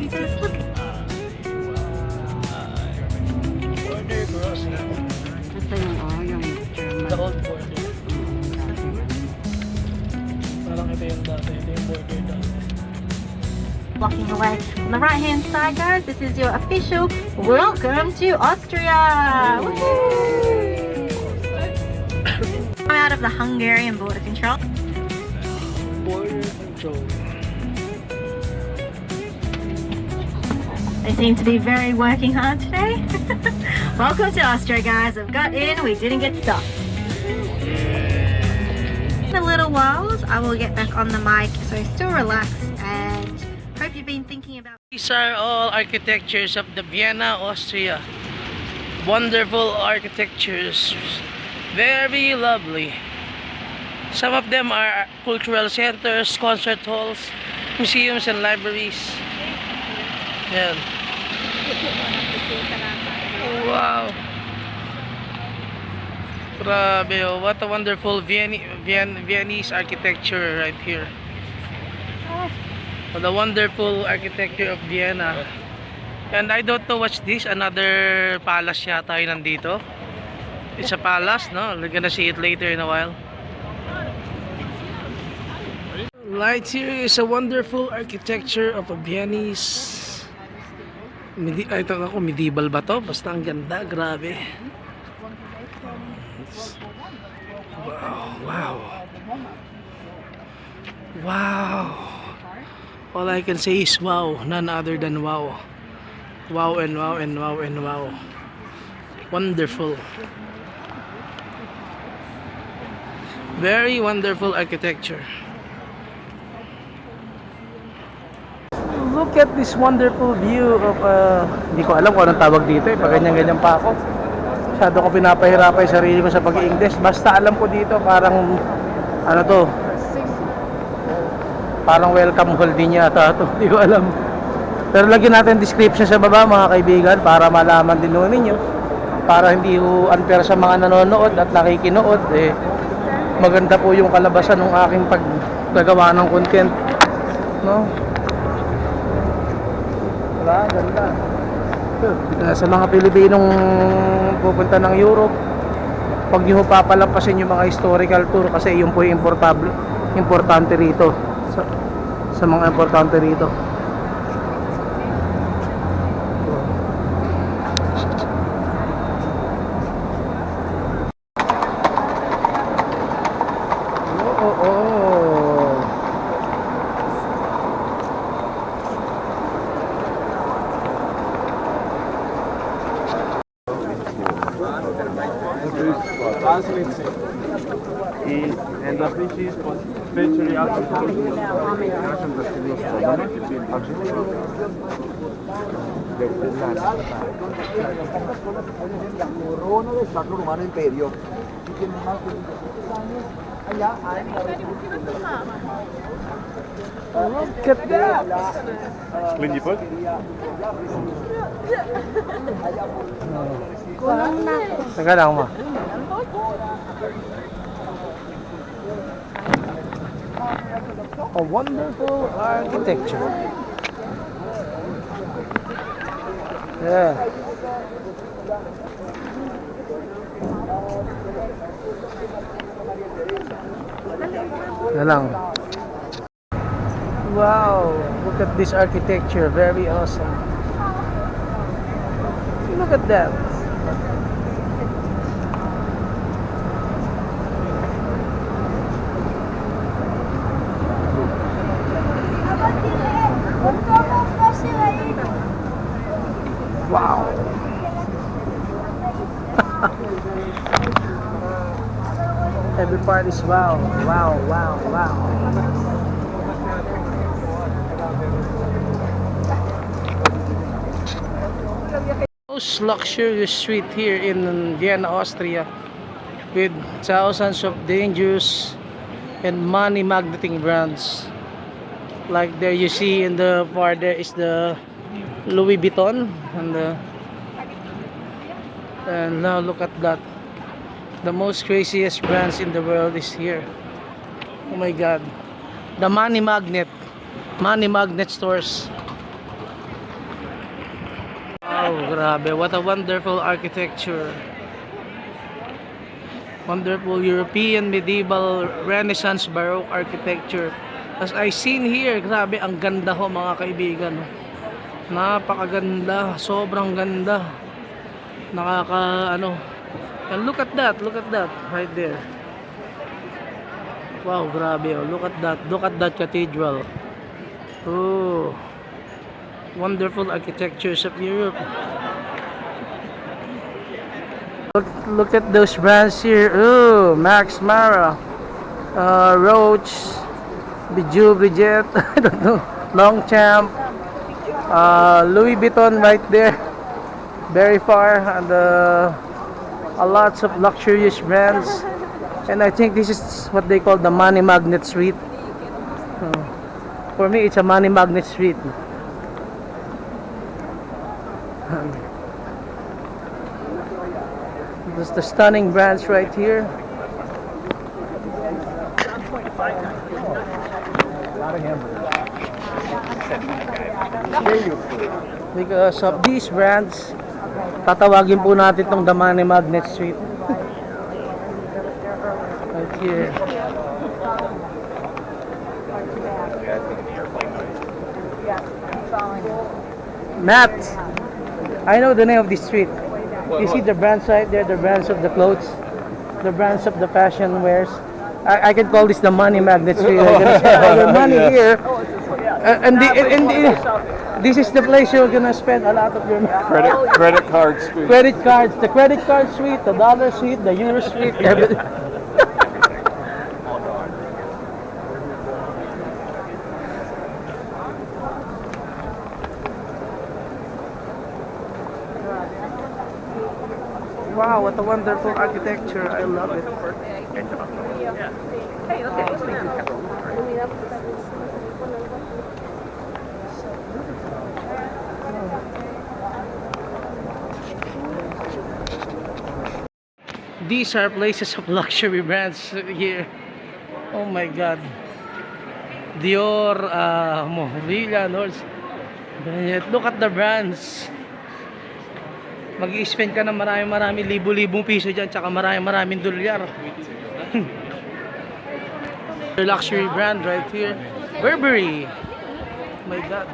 because look. Border cross na. Ito yung German. The old border. Parang ito yung dati. Ito yung border dati. Walking away. On the right hand side, guys, this is your official welcome to Austria. Woo! I'm out of the Hungarian border control. Border control. They seem to be very working hard today. Welcome to Austria, guys. I've got in, we didn't get stopped. In a little while, I will get back on the mic, so still relax and hope you've been thinking about. These are all architectures of the Vienna, Austria. Wonderful architectures. Very lovely. Some of them are cultural centers, concert halls, museums and libraries. Yan. Wow. Grabe, oh. What a wonderful Viennese architecture right here. The wonderful architecture of Vienna. And I don't know what's this. Another palace yata yung nandito. It's a palace, no? We're gonna see it later in a while. Right here is a wonderful architecture of a Viennese. Ay, ito ako, medieval ba to? Basta ang ganda, grabe. Wow, wow. Wow. All I can say is wow, none other than wow. Wow and wow and wow and wow. Wonderful. Very wonderful architecture. Look at this wonderful view of hindi ko alam kung anong tawag dito eh, pag ganyan-ganyan pa ako. Masyado ko pinapahirapan yung sarili ko sa pag-i-English. Basta alam ko dito parang ano to, parang welcome hall din yata to, hindi ko alam. Pero lagyan natin description sa baba mga kaibigan para malaman din ninyo, para hindi unfair sa mga nanonood at nakikinood eh. Maganda po yung kalabasan ng aking paggagawa ng content, no? Diba? Ganda. Sa mga Pilipinong pupunta ng Europe, pag nyo papalampasin yung mga historical tour kasi yun po yung importante rito sa mga importante rito. And the fish is especially out of Romano Imperio. Look at that! Clingy pot? Teka lang ma. A wonderful architecture. Yeah. Lang. Wow, look at this architecture, very awesome. Look at that. Wow. Every part is wow, wow, wow, wow. Most luxurious street here in Vienna, Austria, with thousands of dangerous and money magneting brands. Like there you see in the far there is the Louis Vuitton and now look at that. The most craziest brands in the world is here. Oh my god. The money magnet stores. Wow, grabe. What a wonderful architecture. Wonderful European, medieval, Renaissance, Baroque architecture. As I seen here, grabe, ang ganda ho mga kaibigan. Napakaganda, sobrang ganda. And look at that right there. Wow, grabe oh. Look at that cathedral. Oh, wonderful architectures of Europe. Look at those brands here. Oh, Max Mara, Roach, Bijou Brigitte, I don't know, Longchamp, Louis Vuitton right there, very far, and a lots of luxurious brands. And I think this is what they call the money magnet street. For me, it's a money magnet street. There's the stunning brands right here. Because of these brands, tatawagin po natin itong the money magnet street. Right here. Matt, I know the name of this street. You see the brands right there, the brands of the clothes, the brands of the fashion wares. I can call this the money magnet street. I'm gonna spend all your money here, this is the place you're gonna spend a lot of your money. Credit card street. Credit cards, the credit card suite, the dollar suite, the euro suite, everything. Wow, what a wonderful architecture. I love it. These are places of luxury brands here. Oh my God. Dior, Mohrilla, Nors. Look at the brands. Mag-i-spend ka ng marami libo-libong piso dyan, tsaka maraming dolyar. Luxury brand right here, Burberry. Oh my God.